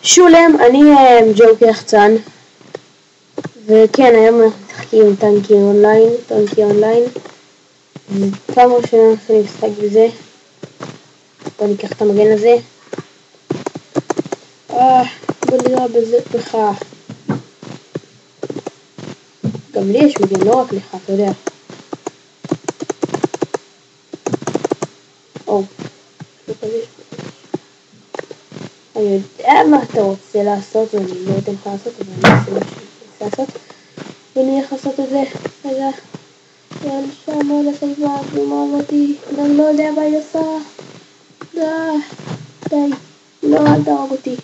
שולם, אני ג'וקי יחצן, וכן, היום אנחנו משחקים טנקי אונליין, פעם ראשונה אני משחק בזה. בוא ניקח את המגן הזה, בוא נראה בזה בך. גם לי יש מגן, לא רק לך, אתה יודע. אני יודע מה אתה רוצה לעשות, ואני לא יודע איך לעשות, אבל אני אעשה מה שאני רוצה לעשות. ונלך לעשות את זה. רגע, יאללה שם על התיבה, ומה אותי, אני לא יודע מה היא עושה. די, לא, אל תהרוג אותי.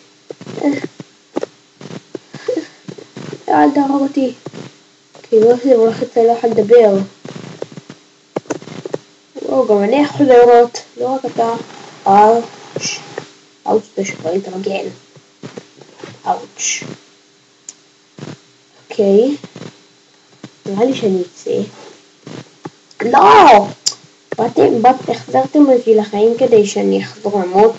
אל תהרוג אותי. כאילו זה הולכת לא יכול לדבר. גם אני יכול לראות, לא רק אתה. אאוץ' זה שבר לי את המגן. אאוץ'. אוקיי. נראה לי שאני אצא. לא! החזרתם אותי לחיים כדי שאני אחזור למות.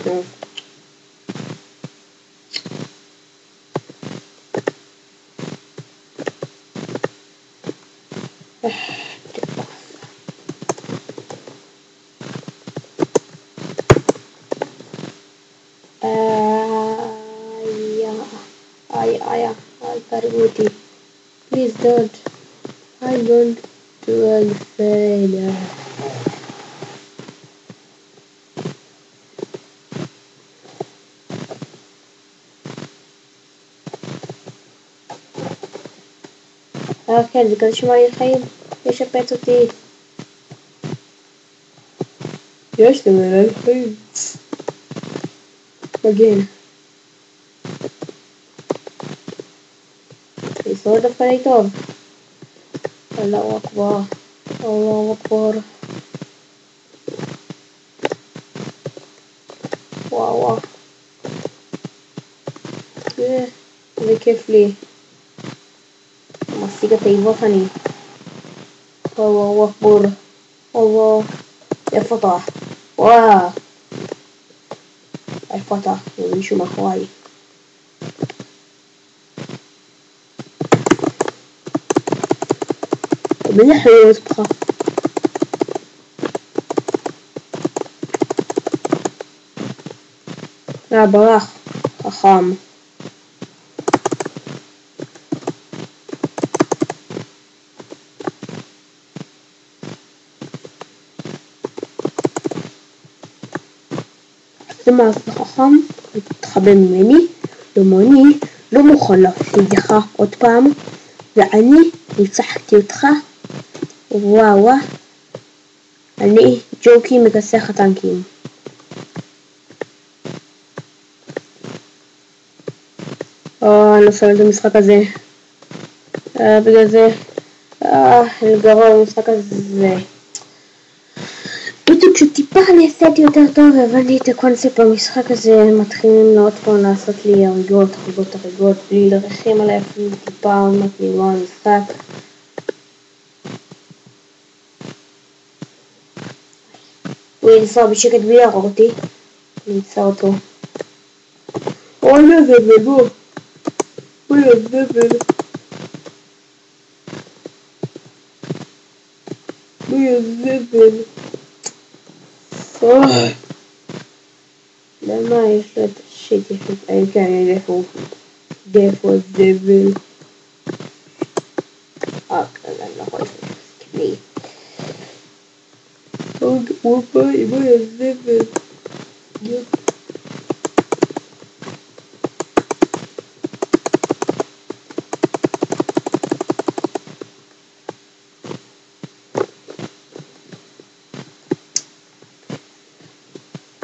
אל תהרגו אותי. Please don't. I'm going to failure. כן, זה כזה שמע לי לחיים. ישפץ אותי. יש לי מלא לחיים. מגן. יסוד דווקא די טוב. אללהו אכבר. אללהו אכבר. וואו. זה כיף לי. משיג התיבות אני. אללהו אכבר. אללהו. איפה אתה? וואו. איפה אתה? מישהו מאחוריי. מי יחיות בך? ברח. חכם. זה מה זה חכם? תתחבא ממני. יומוני לא מוכן להפסיד לך עוד פעם. ואני ניצחתי אותך. וואו. אני ג'וקי מכסח הטנקים. אני לא סובל את המשחק הזה. בגלל זה אני גרוע במשחק הזה. בדיוק כשטיפה אני עשיתי יותר טוב והבנתי את הקונספט במשחק הזה, מתחילים לעוד פעם לעשות לי הריגות בלי לרחם עליי אפילו טיפה. עוד מעט נגמר המשחק. הוא ינסה בשקט בלי להרוג אותי. אני אנסה אותו. אוי נזבל בוא. אוי נזבל. למה יש לו את השיט? יש לו את האלה דפו זבל. כזה אני לא יכול להסתכל לי. בואי הזבל.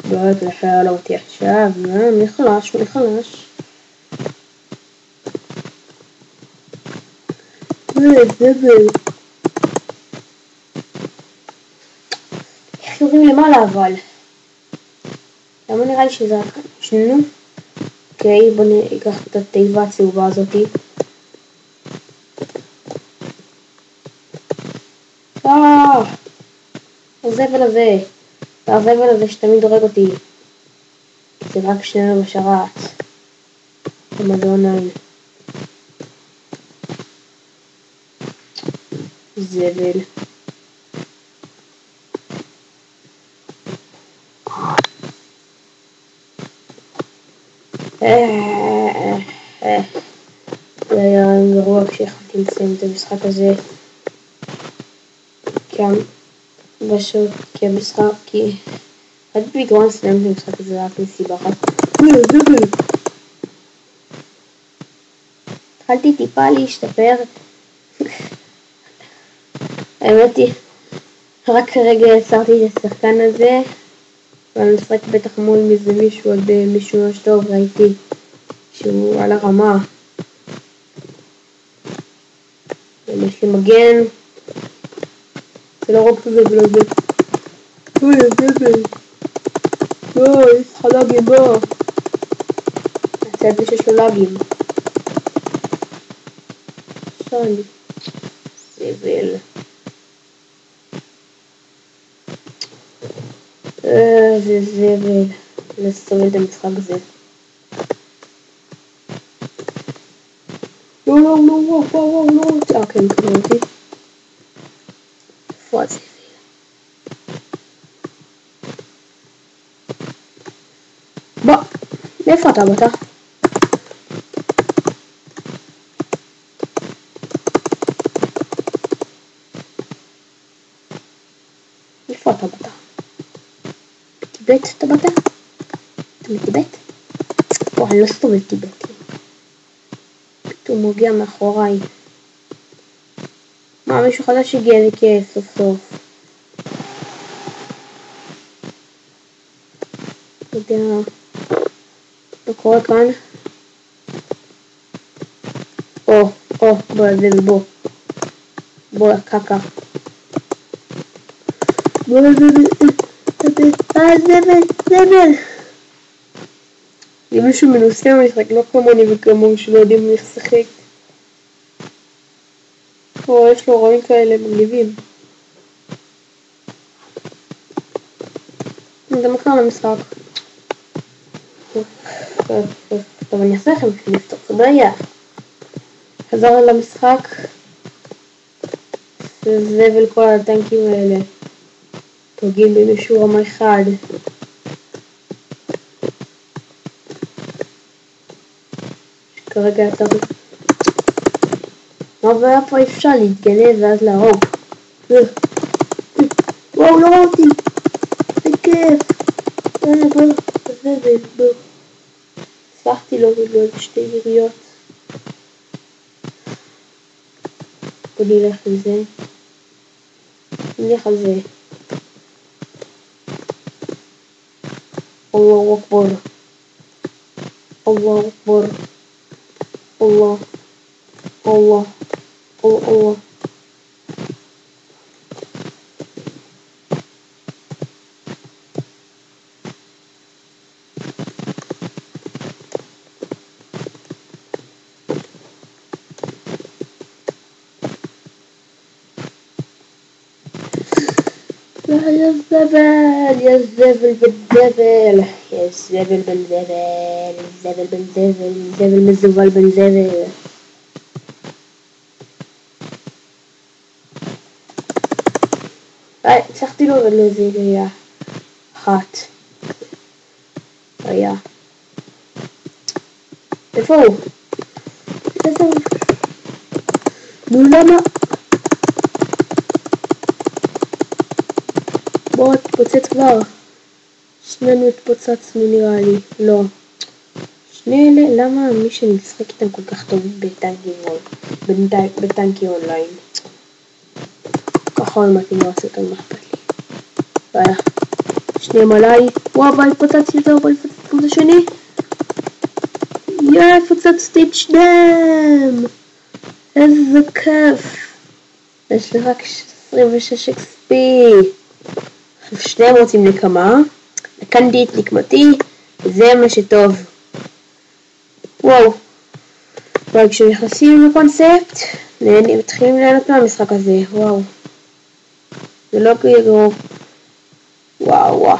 בואי תלחל אותי עכשיו. מי חלש? זבל. איך יורים למעלה אבל? למה נראה לי שזה רק שנינו? אוקיי, בוא ניקח את התיבה הצהובה הזאתי. הזבל הזה שתמיד הורג אותי. זה רק שנינו בשרת. המלון העין. זבל. זה היה גרוע כשהחלטתי לסיים את המשחק הזה. כי חייתי בעיקרון לסיים את המשחק הזה רק מסיבה אחת. התחלתי טיפה להשתפר. האמת היא, רק כרגע יצרתי את השחקן הזה, ואני משחק בטח מול מישהו עוד מישהו ממש טוב, ראיתי שהוא על הרמה. יש לי מגן, זה לא רק כזה ולזה. אוי, הזבל. אוי, יש לך לגים, בוא. הצד לי שיש לו לגים. שלי. זבל. זה זבל. לסתום את המשחק הזה. לא, אוקיי, מקבל אותי. איפה הזבל? בוא, מאיפה אתה באת? איפה אתה באת? טיבט אתה באת? אתה מטיבט? וואי, אני לא סתום את טיבט. פתאום הוא מגיע מאחוריי. מישהו חדש הגיע לי סוף סוף. לא יודע מה קורה כאן. בוא הזבל, בוא לקקה. בוא זבל. אם מישהו מנוסה במשחק, לא כמוני וכמוהו שלא יודעים לשחק. יש לו רעים כאלה מגניבים. זה מקרה למשחק. טוב, אני אעשה לכם בשביל לפתור את הבעיה. חזר למשחק. זה זבל כל הטנקים האלה. פוגעים במישהו רמה אחד. כרגע יצאתי. אבל איפה אפשר להתגנב ואז להרוג. וואו, לא ראיתי. זה כיף. בוא. הצלחתי להוריד לו את שתי יריות. בוא נלך על זה. נלך על זה. אללה אכבר. אללה אכבר. Allah. يا الزبل بالزبل. הצלחתי לו לזה היה אחת. היה. איפה הוא? נו למה? בואו התפוצץ כבר. שנינו התפוצצנו נראה לי. לא. שני אלה, למה מי שנשחק איתם כל כך טוב בטנקי אונליין? ככה עוד מתאים לעשות אותם מחפת לי. וואלה. שניהם עליי. וואו, התפוצצתי יותר, בואו התפוצצתי את השני. התפוצצתי את שניהם. איזה כיף. יש לי רק 26 XP. שניהם רוצים נקמה. נקנתי את נקמתי. זה מה שטוב. וואו. כשנכנסים לקונספט, מתחילים ליהנות מהמשחק הזה. וואו. זה לא כאילו. וואו.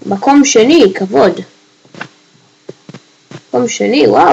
מקום שני, כבוד. מקום שני, וואו.